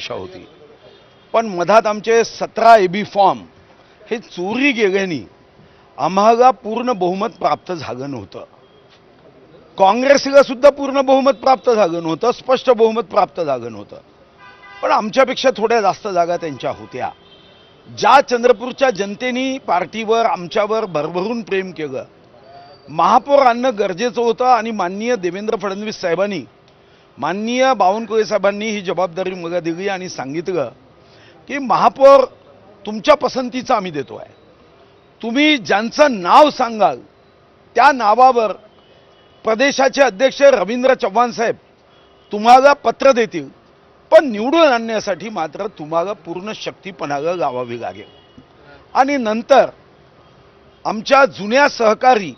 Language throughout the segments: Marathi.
दिशा होती, पण मधात आमचे 17 एबी फॉर्म हे चोरी गेल्याने आम्हाला पूर्ण बहुमत प्राप्त झालं नव्हतं. काँग्रेसला सुद्धा पूर्ण बहुमत प्राप्त झालं नव्हतं, स्पष्ट बहुमत प्राप्त झालं नव्हतं. पण आमच्यापेक्षा थोड्या जास्त जागा त्यांच्या होत्या. ज्या चंद्रपूरच्या जनतेने पार्टीवर आमच्यावर भरभरून प्रेम केलं, महापौर आणणं गरजेचं होतं आणि माननीय देवेंद्र फडणवीस साहेबांनी, माननीय बावनकुळे साहेबांनी ही जबाबदारी मला दिली आणि सांगितलं की महापौर तुमच्या पसंतीचं आम्ही देतो आहे. तुम्ही ज्यांचं नाव सांगाल त्या नावावर प्रदेशाचे अध्यक्ष रवींद्र चव्हाण साहेब तुम्हाला पत्र देतील, पण निवडून आणण्यासाठी मात्र तुम्हाला पूर्ण शक्तीपणाला लावावी लागेल. आणि नंतर आमच्या जुन्या सहकारी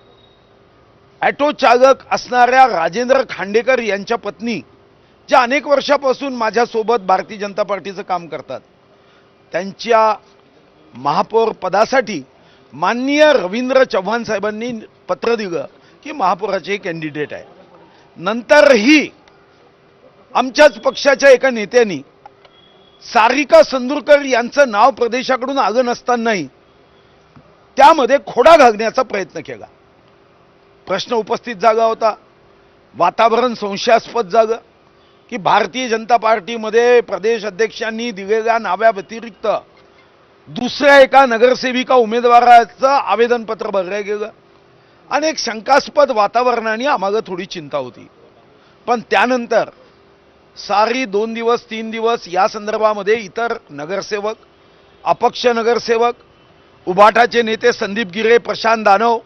ॲटो चालक असणाऱ्या राजेंद्र खांडेकर यांच्या पत्नी, ज्या अनेक वर्षापासून माझ्यासोबत भारतीय जनता पार्टीचं काम करतात, त्यांच्या महापौर पदासाठी माननीय रवींद्र चव्हाण साहेबांनी पत्र दिलं की महापौराचे कॅन्डिडेट आहे. नंतरही आमच्याच पक्षाच्या एका नेत्यांनी सारिका संदूरकर यांचं नाव प्रदेशाकडून आलं नसतानाही त्यामध्ये खोडा घालण्याचा प्रयत्न केला. प्रश्न उपस्थित झाला होता, वातावरण संशयास्पद झालं की भारतीय जनता पार्टीमध्ये प्रदेश अध्यक्षांनी दिलेल्या नाव्याव्यतिरिक्त दुसऱ्या एका नगरसेविका उमेदवाराचं आवेदनपत्र भरलं गेलं. अनेक शंकास्पद वातावरणाने आम्हाला थोडी चिंता होती. पण त्यानंतर सारी 2 दिवस 3 दिवस या संदर्भामध्ये इतर नगरसेवक, अपक्ष नगरसेवक, उभाटाचे नेते संदीप गिरे, प्रशांत दानव,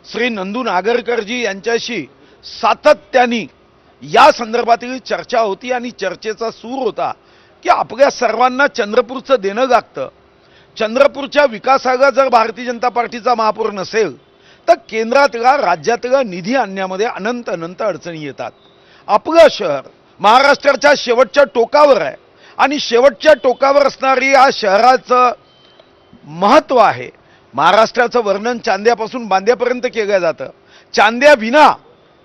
श्री नंदू नागरकरजी यांच्याशी सातत्याने या संदर्भातील चर्चा होती आणि चर्चेचा सूर होता की आपल्या सर्वांना चंद्रपूरचं देणं लागतं. चंद्रपूरच्या विकासाला जर भारतीय जनता पार्टीचा महापौर नसेल तर केंद्रातला राज्यातला निधी आणण्यामध्ये अनंत अनंत अडचणी येतात. आपलं शहर महाराष्ट्राच्या शेवटच्या टोकावर आहे आणि शेवटच्या टोकावर असणारी या शहराचं महत्त्व आहे. महाराष्ट्राचं वर्णन चांद्यापासून बांद्यापर्यंत केलं जातं. चांद्याविना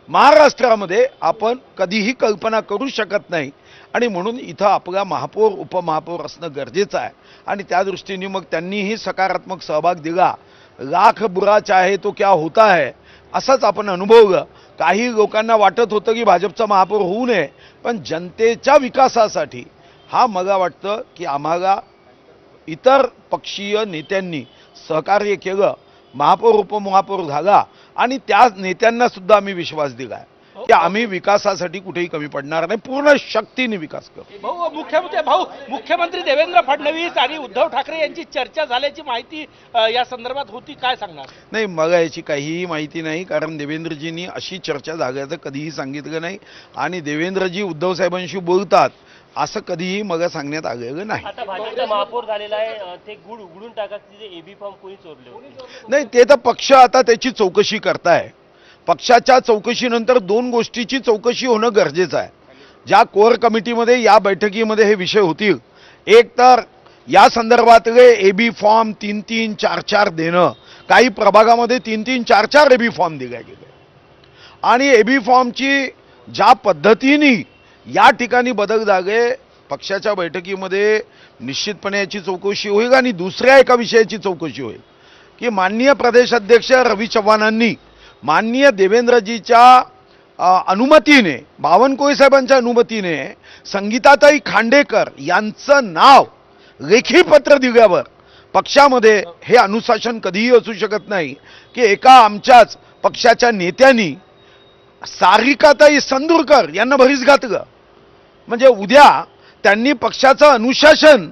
महाराष्ट्रामध्ये आपण कधीही कल्पना करू शकत नाही आणि म्हणून इथं आपला महापौर उपमहापौर असणं गरजेचं आहे. आणि त्या दृष्टीने मग त्यांनीही सकारात्मक सहभाग दिला. लाख बुरा चाहे तो क्या होता है असंच आपण अनुभवलं. काही लोकांना वाटत होतं की भाजपचा महापौर होऊ नये, पण जनतेच्या विकासासाठी हा मला वाटतं की आम्हाला इतर पक्षीय नेत्यांनी सहकार्य केलं, महापौर उपमहापौर झाला आणि त्या नेत्यांना सुद्धा आम्ही विश्वास दिला की आम्ही विकासासाठी कुठेही कमी पडणार नाही, पूर्ण शक्तीने विकास करू. मुख्यमंत्री देवेंद्र फडणवीस आणि उद्धव ठाकरे यांची चर्चा झाल्याची माहिती या संदर्भात होती, काय सांगणार? नाही, मला याची काहीही माहिती नाही, कारण देवेंद्रजींनी अशी चर्चा झाल्याचं कधीही सांगितलं नाही आणि देवेंद्रजी उद्धव साहेबांशी बोलतात असं कधीही मला सांगण्यात आलेलं नाही. आता भाजपचा महापौर झालेला आहे, ते गुड उघडून टाका, तिथे एबी फॉर्म कोणी चोरले होते? नाही, ते तर पक्ष आता त्याची चौकशी करताय. पक्षाच्या चौकशीनंतर 2 गोष्टीची चौकशी होणं गरजेचं आहे. ज्या कोअर कमिटीमध्ये या बैठकीमध्ये हे विषय होतील, एक तर या संदर्भातले एबी फॉर्म 3-3, 4-4 देणं, काही प्रभागामध्ये 3-3, 4-4 एबी फॉर्म दिले गेले आणि एबी फॉर्मची ज्या पद्धतीने या ठिकाणी बदल झाले, पक्षाच्या बैठकीमध्ये निश्चितपणे याची चौकशी होईल. आणि दुसऱ्या एका विषयाची चौकशी होईल की माननीय प्रदेश अध्यक्ष रवी चव्हाणांनी माननीय देवेंद्रजीच्या अनुमतीने, बावनकुळे साहेबांच्या अनुमतीने संगीताताई खांडेकर यांचं नाव लेखी पत्र दिल्यावर पक्षामध्ये हे अनुशासन कधीही असू शकत नाही की एका आमच्याच पक्षाच्या नेत्यांनी सारिकाताई संदूरकर यांना भरीस घातलं. म्हणजे उद्या त्यांनी पक्षाचं अनुशासन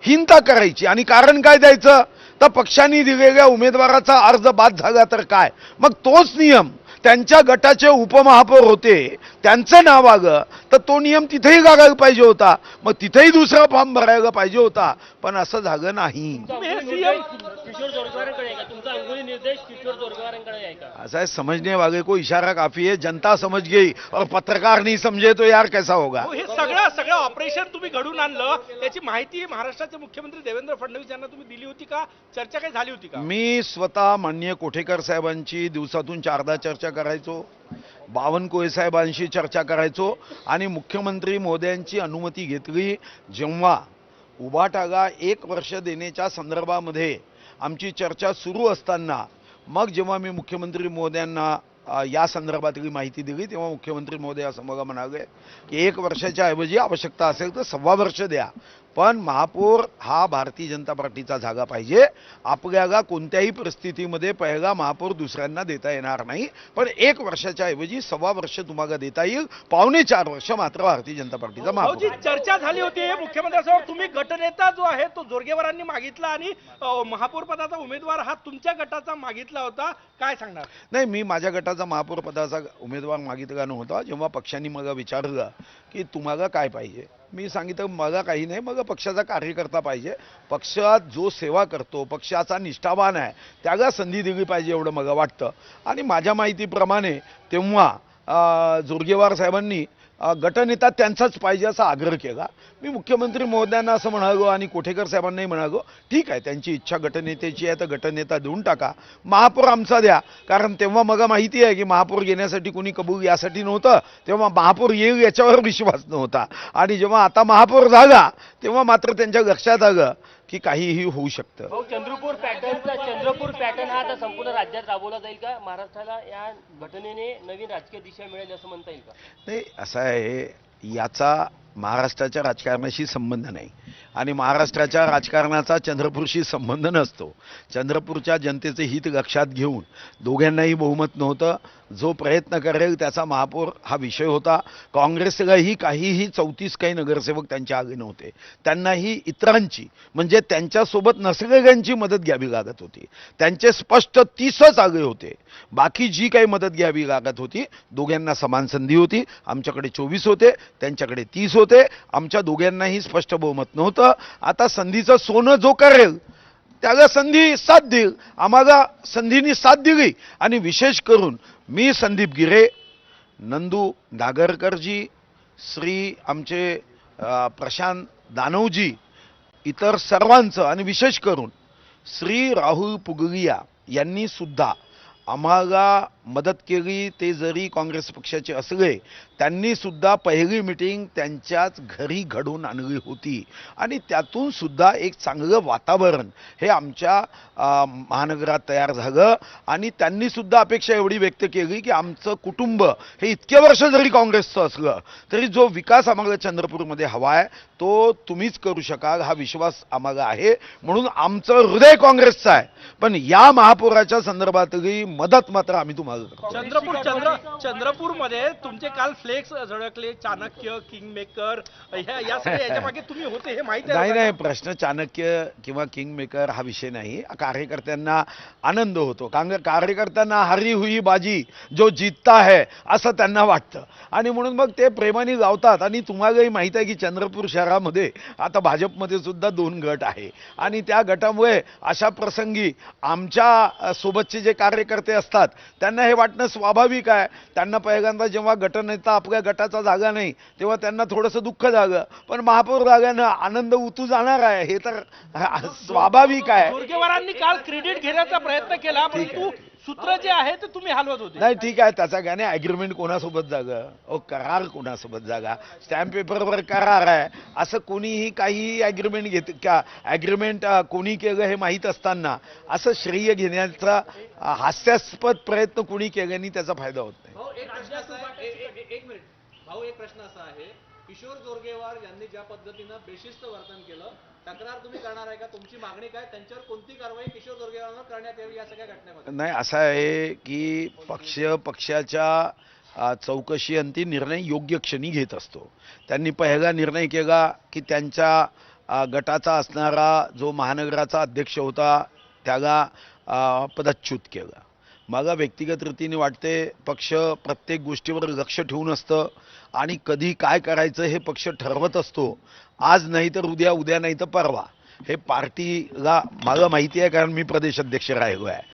हीनता करायची आणि कारण काय द्यायचं, तर पक्षाने दिलेल्या उमेदवाराचा अर्ज बाद झाला तर काय, मग तोच नियम त्यांच्या गटाचे उपमहापौर होते, त्यांचं नाव आलं तर तो नियम तिथेही लागायला पाहिजे होता, मग तिथेही दुसरा फॉर्म भरायला पाहिजे होता, पण असं झालं नाही. किशोर जोरस्वारांकडे तुमचा अंगुली निर्देश किशोर जोरगेवारांकडे आहे का? ऐसा है, समझने वाले को इशारा काफी है, जनता समझ गई और पत्रकार नहीं समझे तो यार कैसा होगा. हो, हे सगळं सगळं ऑपरेशन तुम्ही घडून आणलं त्याची माहिती महाराष्ट्राचे मुख्यमंत्री देवेंद्र फडणवीस यांना तुम्ही दिली होती का? चर्चा काही झाली होती का? मी स्वतः माननीय कोठेकर साहेबांची दिवसातून 4दा चर्चा करायचो, बावनकुळे साहेबांशी चर्चा करायचो आणि मुख्यमंत्री महोदयांची अनुमती घेतली जेव्हा उभाटाला 1 वर्ष देण्याच्या संदर्भामध्ये आमची चर्चा सुरू असताना मग जेव्हा मी मुख्यमंत्री महोदयांना या संदर्भातली माहिती दिली तेव्हा मुख्यमंत्री महोदय असं मला म्हणाले की 1 वर्षाच्या ऐवजी आवश्यकता असेल तर 1.25 वर्ष द्या, पण महापौर हा भारतीय जनता पार्टीचा जागा पाहिजे. आपल्याला कोणत्याही परिस्थितीमध्ये पहिला महापौर दुसऱ्यांना देता येणार नाही, पण 1 वर्षाच्या ऐवजी 1.25 वर्ष तुम्हाला देता येईल, 4.25 वर्ष मात्र भारतीय जनता पार्टीचा भाऊजी, महापौर. चर्चा झाली होती मुख्यमंत्र्यांसमोर. तुम्ही गटनेता जो आहे तो जोरगेवारांनी मागितला आणि महापौर पदाचा उमेदवार हा तुमच्या गटाचा मागितला होता, काय सांगणार? नाही, मी माझ्या गटाचा महापौर पदाचा उमेदवार मागितला नव्हता. जेव्हा पक्षाने मला विचारलं की तुम्हाला काय पाहिजे, मी सांगितलं मला काही नाही, मला पक्षाचा कार्यकर्ता पाहिजे, पक्षात जो सेवा करतो, पक्षाचा निष्ठावान आहे त्याला संधी दिली पाहिजे एवढं मला वाटतं. आणि माझ्या माहितीप्रमाणे तेव्हा जोरगेवार साहेबांनी गटनेता त्यांचाच पाहिजे असा आग्रह केला. मी मुख्यमंत्री महोदयांना असं म्हणालो आणि कोठेकर साहेबांनाही म्हणालो ठीक आहे, त्यांची इच्छा गटनेत्याची आहे तर गटनेता देऊन टाका, महापौर आमचा द्या. कारण तेव्हा मला माहिती आहे की महापौर घेण्यासाठी कोणी कबूल यासाठी नव्हतं, तेव्हा महापौर येईल याच्यावर विश्वास नव्हता. आणि जेव्हा आता महापौर झाला तेव्हा मात्र त्यांच्या लक्षात आलं की काहीही होऊ शकतं. भाऊ, चंद्रपूर पॅटर्न हा आता संपूर्ण राज्यात राबवला जाईल का? महाराष्ट्राला या घटनेने नवीन राजकीय दिशा मिळेल असं म्हणता येईल का? नाही, असं आहे, याचा महाराष्ट्राच्या राजकारणाशी संबंध नाही आणि महाराष्ट्राच्या राजकारणाचा चंद्रपूरशी संबंध नसतो. चंद्रपूरच्या जनतेचे हित लक्षात घेऊन दोघांनाही बहुमत नव्हतं. जो प्रयत्न करेल त्याचा महापौर हा विषय होता. काँग्रेसलाही काहीही 34 काही नगरसेवक त्यांच्या आगे नव्हते, त्यांनाही इतरांची म्हणजे त्यांच्यासोबत नसलेल्यांची मदत घ्यावी लागत होती. त्यांचे स्पष्ट 30च आगे होते, बाकी जी काही मदत घ्यावी लागत होती दोघांना समान संधी होती. आमच्याकडे 24 होते, त्यांच्याकडे 30 होते. आमच्या दोघांनाही स्पष्ट बहुमत नव्हतं. आता संधीचं सोनं जो करेल त्याला संधी साथ देईल. आम्हाला संधीनी साथ दिली आणि विशेष करून मी संदीप गिरे, नंदू नागरकरजी, श्री आमचे प्रशांत दानवजी, इतर सर्वांचं आणि विशेष करून श्री राहुल पुगलिया यांनी सुद्धा आम्हाला मदत केली. ते जरी काँग्रेस पक्षाचे असले त्यांनी सुद्धा पहिली मीटिंग त्यांच्याच घरी घडवून आणली होती आणि त्यातून सुद्धा एक चांगलं वातावरण हे आमच्या महानगरात तयार झालं. आणि त्यांनी सुद्धा अपेक्षा एवढी व्यक्त केली की आमचं कुटुंब हे इतके वर्ष जरी काँग्रेसचं असलं तरी जो विकास आम्हाला चंद्रपूरमध्ये हवा आहे तो तुम्हीच करू शकाल हा विश्वास आम्हाला आहे. म्हणून आमचं हृदय काँग्रेसचं आहे, पण या महापौराच्या संदर्भातली मदत मात्र आम्ही तुम्हाला करतो. चंद्रपूरमध्ये तुमचे काल फ्लेक्स झळकले, चाणक्य, किंग मेकर, या सगळ्या मागे तुम्ही होते हे माहिती आहे? नाही, प्रश्न चाणक्य किंवा किंग मेकर हा विषय नाही. कार्यकर्त्यांना आनंद होतो, कार्यकर्त्यांना हारी हुई बाजी जो जीतता है असं त्यांना वाटतं आणि म्हणून मग ते प्रेमाने लावतात. आणि तुम्हालाही माहिती आहे की चंद्रपूर शहरामध्ये आता भाजपमध्ये सुद्धा 2 गट आहे आणि त्या गटामुळे अशा प्रसंगी आमच्या सोबतचे जे कार्यकर्ते असतात त्यांना हे वाटणं स्वाभाविक आहे. त्यांना पहिल्यांदा जेव्हा गटनेता आपल्या गटाचा जागा नाही तेव्हा त्यांना थोडंसं दुःख झालं, पण महापौर जागानं आनंद उतू जाणार आहे हे तर स्वाभाविक आहे. जोरगेवारांनी काल क्रेडिट घेण्याचा प्रयत्न केला, परंतु सूत्र जे आहे ते तुम्ही हलवत होते. नाही, ठीक आहे, त्याचा काय नाही. ॲग्रीमेंट कोणासोबत जागा, करार कोणासोबत जागा, स्टॅम्प पेपरवर करार आहे असं कोणीही काही ॲग्रीमेंट घेत का? ॲग्रीमेंट कोणी केलं हे माहीत असताना असं श्रेय घेण्याचा हास्यास्पद प्रयत्न कोणी केल्याने त्याचा फायदा होत नाही. एक प्रश्न असा आहे, किशोर जोरगेवार यांनी ज्या पद्धतीनं बेशिस्त वर्तन केलं, तक्रार तुम्ही करणार आहे का? तुमची मागणी काय? त्यांच्यावर कोणती कारवाई किशोर जोरगेवारांवर करण्यात यावी या सगळ्या घटनेमध्ये? नाही, असं आहे की पक्षाच्या चौकशी अंती निर्णय योग्य क्षणी घेत असतो. त्यांनी पहिला निर्णय केला की त्यांच्या गटाचा असणारा जो महानगराचा अध्यक्ष होता त्याला पदच्युत केला. मला व्यक्तिगत रीतीने वाटते पक्ष प्रत्येक गोष्टीवर लक्ष ठेवून असतं आणि कधी काय करायचं हे पक्ष ठरवत असतो. आज नाही तर उद्या, उद्या नाही तर परवा हे पार्टीला मला माहिती आहे कारण मी प्रदेश अध्यक्ष राहिलो आहे.